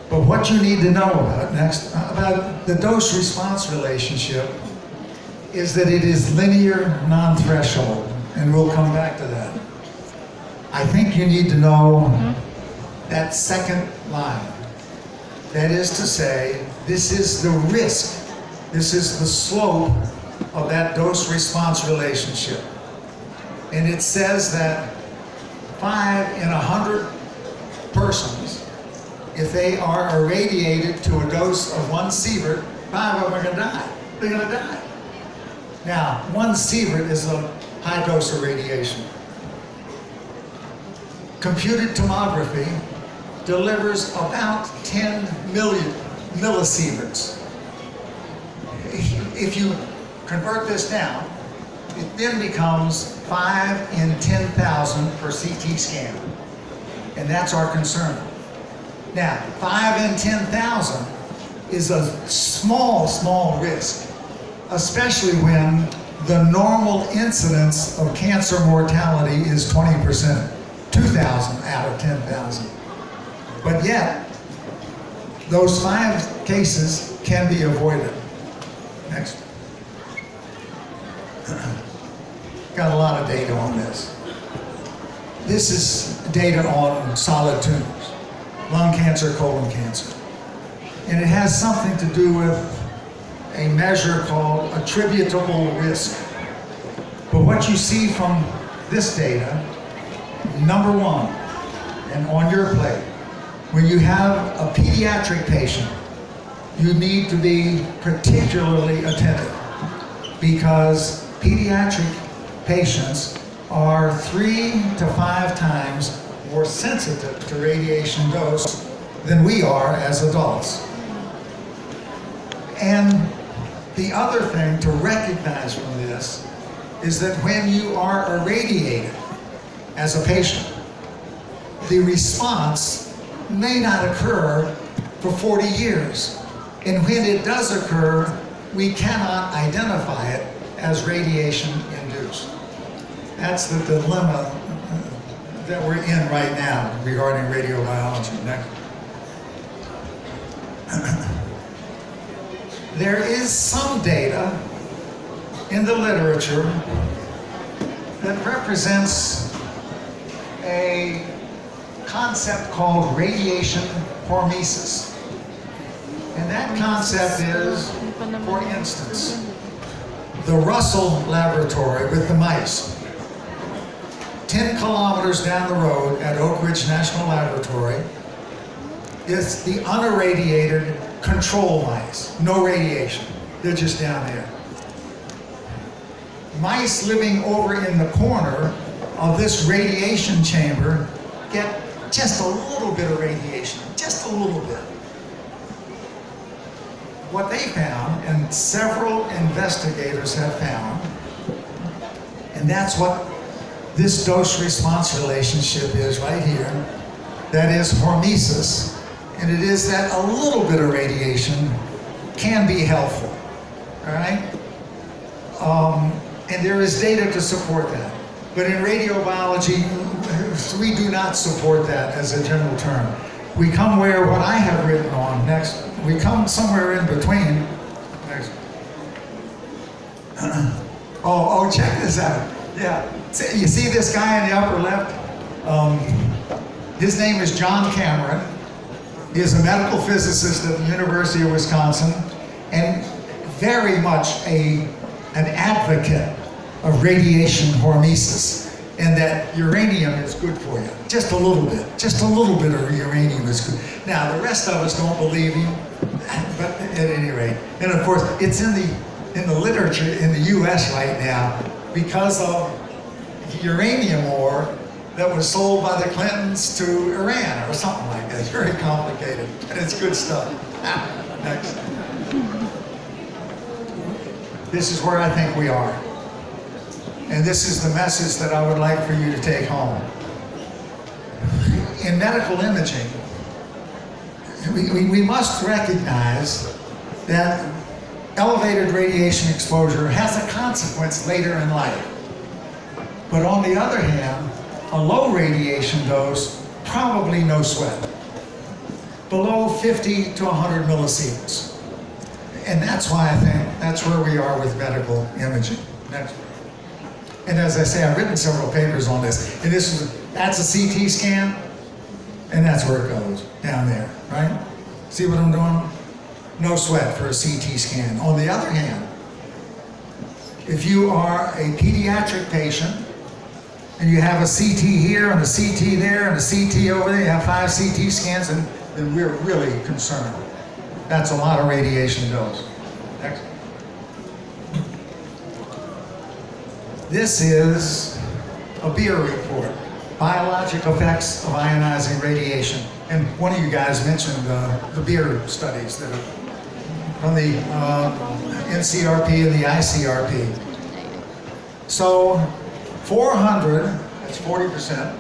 But what you need to know about the dose-response relationship is that it is linear, non-threshold, and we'll come back to that. I think you need to know that second line. That is to say, this is the risk, this is the slope of that dose-response relationship. And it says that 5 in 100 persons, if they are irradiated to a dose of 1 sievert, 5 of them are going to die. They're going to die. Now, 1 sievert is a high dose of radiation. Computed tomography delivers about 10 million millisieverts. If you convert this down, it then becomes 5 in 10,000 per CT scan. And that's our concern. Now, 5 in 10,000 is a small risk, especially when the normal incidence of cancer mortality is 20%, 2,000 out of 10,000. But yet, those 5 cases can be avoided. Next. Got a lot of data on this. This is data on solid tumors, lung cancer, colon cancer. And it has something to do with a measure called attributable risk. But what you see from this data, number 1, and on your plate, when you have a pediatric patient, you need to be particularly attentive because pediatric patients are 3 to 5 times more sensitive to radiation dose than we are as adults. And the other thing to recognize from this is that when you are irradiated as a patient, the response may not occur for 40 years. And when it does occur, we cannot identify it as radiation induced. That's the dilemma that we're in right now regarding radiobiology. Next. There is some data in the literature that represents a concept called radiation hormesis. And that concept is, for instance, the Russell Laboratory with the mice. 10 kilometers down the road at Oak Ridge National Laboratory is the unirradiated control mice. No radiation. They're just down there. Mice living over in the corner of this radiation chamber get just a little bit of radiation, just a little bit. What they found, and several investigators have found, and that's what this dose-response relationship is right here, that is hormesis, and it is that a little bit of radiation can be helpful, all right? And there is data to support that. But in radiobiology, we do not support that as a general term. We come where what I have written on, next, we come somewhere in between. Next. Oh, check this out. Yeah, you see this guy in the upper left? His name is John Cameron. He is a medical physicist at the University of Wisconsin and very much an advocate of radiation hormesis, and that uranium is good for you. Just a little bit of uranium is good. Now, the rest of us don't believe him, but at any rate. And of course, it's in the literature in the US right now because of uranium ore that was sold by the Clintons to Iran or something like that. It's very complicated, and it's good stuff. Next. This is where I think we are. And this is the message that I would like for you to take home. In medical imaging, we must recognize that elevated radiation exposure has a consequence later in life. But on the other hand, a low radiation dose, probably no sweat. below 50 to 100 millisieverts. And that's why I think that's where we are with medical imaging. Next. And as I say, I've written several papers on this. And that's a CT scan, and that's where it goes, down there, right? See what I'm doing? No sweat for a CT scan. On the other hand, if you are a pediatric patient, and you have a CT here, and a CT there, and a CT over there, you have 5 CT scans, and then we're really concerned. That's a lot of radiation dose. Next. This is a Beer report, biologic effects of ionizing radiation. And one of you guys mentioned the Beer studies that are from the NCRP and the ICRP. So 400, that's 40%,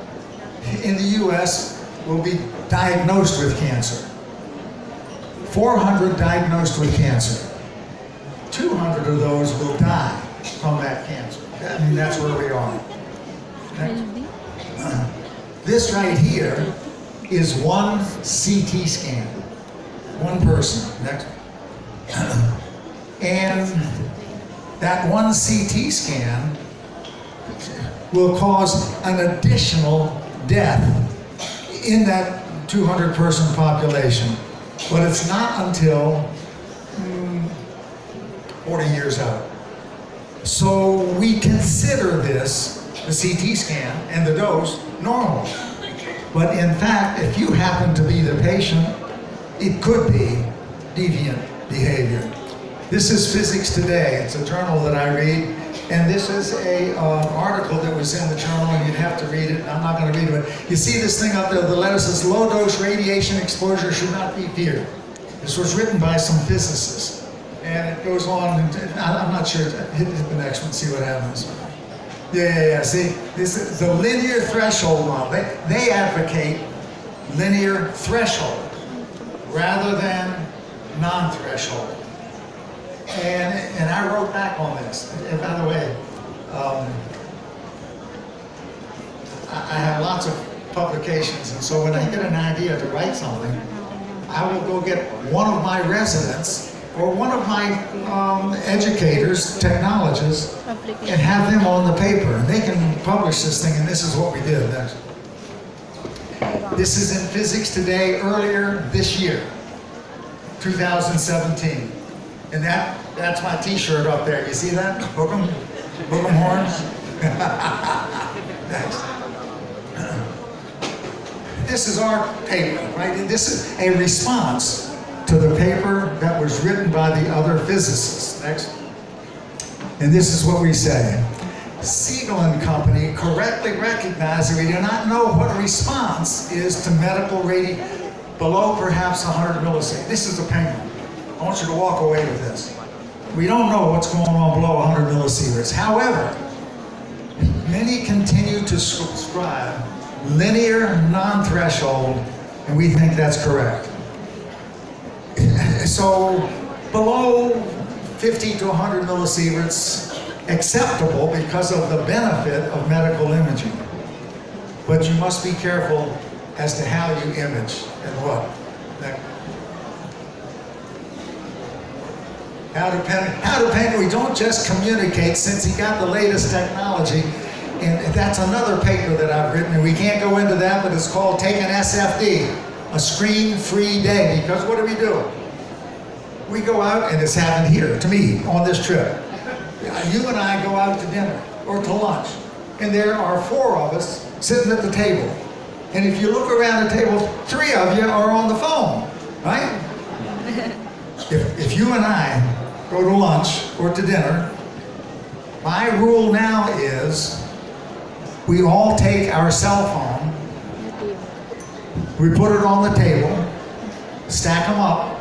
in the US will be diagnosed with cancer. 400 diagnosed with cancer. 200 of those will die from that cancer. I mean, that's where we are. This right here is one CT scan. One person. Next. And that one CT scan will cause an additional death in that 200 person population. But it's not until 40 years out. So we consider this, the CT scan and the dose, normal. But in fact, if you happen to be the patient, it could be deviant behavior. This is Physics Today. It's a journal that I read. And this is a article that was in the journal, and you'd have to read it. I'm not going to read it. You see this thing up there, the letter says, low-dose radiation exposure should not be feared. This was written by some physicists. And it goes on, I'm not sure, hit the next one, see what happens. Yeah, see, this is the linear threshold model. They advocate linear threshold rather than non-threshold. And I wrote back on this. And by the way, I have lots of publications, and so when I get an idea to write something, I will go get one of my residents or one of my educators, technologists, and have them on the paper. And they can publish this thing, and this is what we did next. This is in Physics Today earlier this year, 2017. And that's my t-shirt up there. You see that? Hook 'em horns. Next. This is our paper, right? And this is a response to the paper that was written by the other physicists. Next. And this is what we say. Siegel and Company correctly recognize that we do not know what a response is to medical radiation below perhaps 100 millisieverts. This is a penguin. I want you to walk away with this. We don't know what's going on below 100 millisieverts. However, many continue to subscribe linear non-threshold, and we think that's correct. So below 50 to 100 millisieverts, acceptable because of the benefit of medical imaging. But you must be careful as to how you image and what. How to penetrate, we don't just communicate since he got the latest technology. And that's another paper that I've written, and we can't go into that, but it's called Take an SFD, a screen-free day. Because what do? We go out, and it's happened here to me on this trip. You and I go out to dinner or to lunch, and there are 4 of us sitting at the table. And if you look around the table, 3 of you are on the phone, right? If you and I go to lunch or to dinner, my rule now is we all take our cell phone, we put it on the table, stack them up.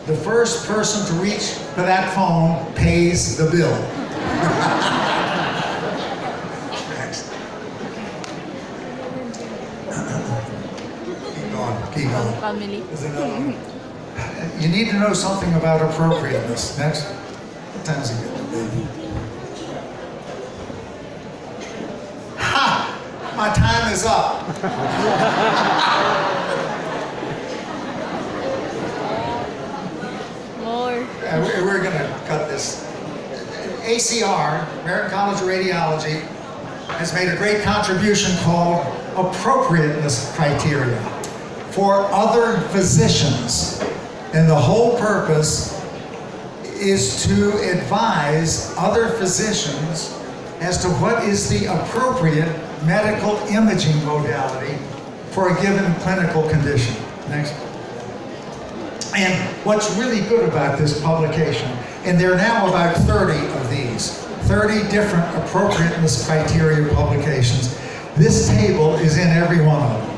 The first person to reach for that phone pays the bill. Next. Keep going. Family. There's another one. You need to know something about appropriateness. Next. What time is it getting, baby? Ha! My time is up. we're going to cut this. ACR, American College of Radiology, has made a great contribution called appropriateness criteria for other physicians. And the whole purpose is to advise other physicians as to what is the appropriate medical imaging modality for a given clinical condition. Next. And what's really good about this publication, and there are now about 30 of these, 30 different appropriateness criteria publications. This table is in every one of them.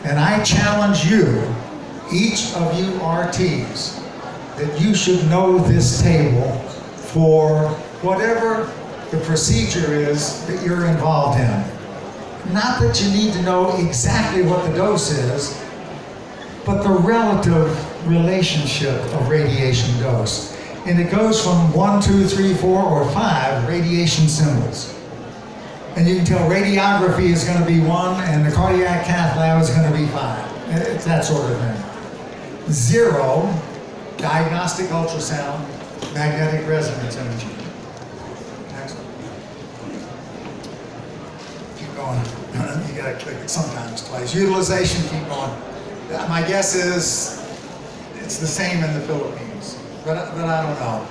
And I challenge you, each of you RTs, that you should know this table for whatever the procedure is that you're involved in. Not that you need to know exactly what the dose is, but the relative relationship of radiation dose. And it goes from 1, 2, 3, 4, or 5 radiation symbols. And you can tell radiography is going to be 1 and the cardiac cath lab is going to be 5. It's that sort of thing. 0, diagnostic ultrasound, magnetic resonance imaging. Next. Keep going. You got to click it sometimes twice. Utilization, keep going. My guess is it's the same in the Philippines, but I don't know.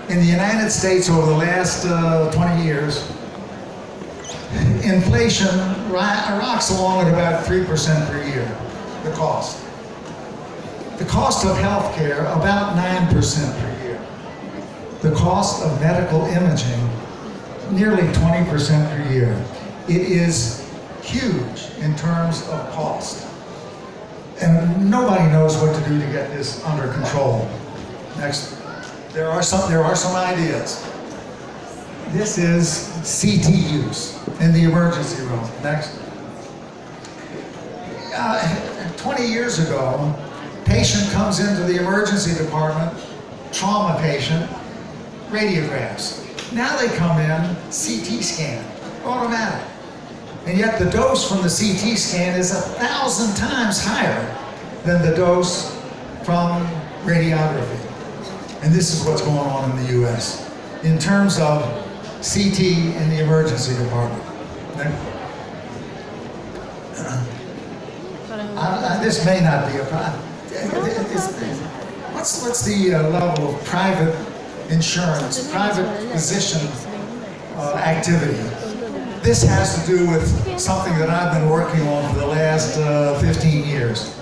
In the United States over the last 20 years, inflation rocks along at about 3% per year, the cost. The cost of healthcare, about 9% per year. The cost of medical imaging, nearly 20% per year. It is huge in terms of cost. And nobody knows what to do to get this under control. Next. There are some ideas. This is CT use in the emergency room. Next. 20 years ago, patient comes into the emergency department, trauma patient, radiographs. Now they come in, CT scan, automatic. And yet the dose from the CT scan is 1,000 times higher than the dose from radiography. And this is what's going on in the US in terms of CT in the emergency department. This may not be a problem. What's the level of private insurance, private physician activity? This has to do with something that I've been working on for the last 15 years.